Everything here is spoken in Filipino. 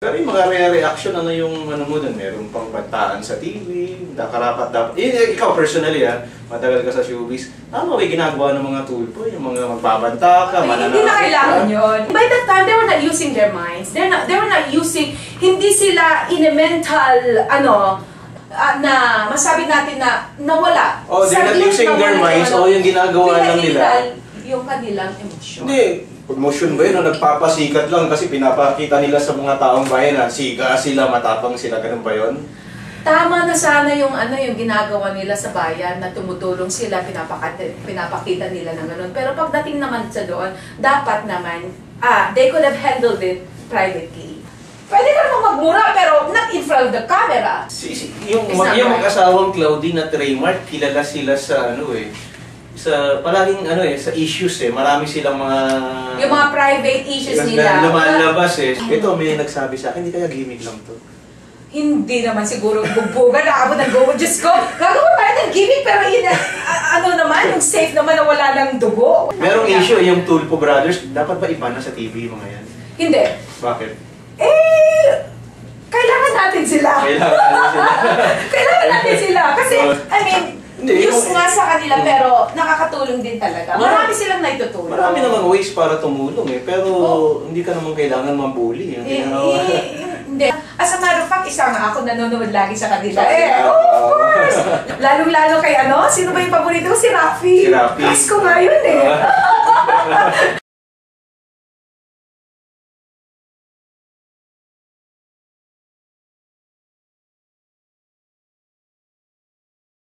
Pero yung mga reaction, ano yung ano mo dun? Meron pang bantaan sa TV, karapat dapat. Ikaw personally matagal ka sa showbiz. Ano may ginagawa ng mga tulpo? Yung mga magbabanta ka, mananakit ka? Hindi na kailangan yun. By that time, they were not using their minds. They were not using, hindi sila in a mental, na masabi natin na nawala. Oh, they're not using their minds, yung ginagawa lang nila. Yung kanilang emosyon. Hindi. Promotion ba yun? Nagpapasikat lang kasi pinapakita nila sa mga taong bayan na siga sila, matapang sila. Ganun ba yun? Tama na sana yung yung ginagawa nila sa bayan na tumutulong sila, pinapakita nila ng ganun. Pero pagdating naman sa doon, dapat naman, they could have handled it privately. Pwede ka naman magmura pero not in front of the camera. Yung mag-asawang Claudine at Raymart, kilala sila sa palaging sa issues marami silang mga yung mga private issues nila lumalabas ito may nagsabi sa akin, hindi kaya gimmick lang to. Hindi naman siguro bugbugan naabot ng go. Diyos ko, gagawa pa ng gimmick pero yun naman, yung safe naman na wala ng dugo. Merong issue yung Tulfo Brothers, dapat ba iba na sa TV mga yan? Hindi. Bakit? Kailangan natin sila. Kailangan natin sila kasi use nga sa kanila pero nakakatulong din talaga. Marami silang naitutulong. Marami namang ways para tumulong pero hindi ka naman kailangan mambully. Hindi. As a matter of fact, isa nga ako nanonood lagi sa kanila. Of course! Lalong-lalo kay sino ba yung paborito ko? Si Rafi. Si Rafi. Crush ko nga yun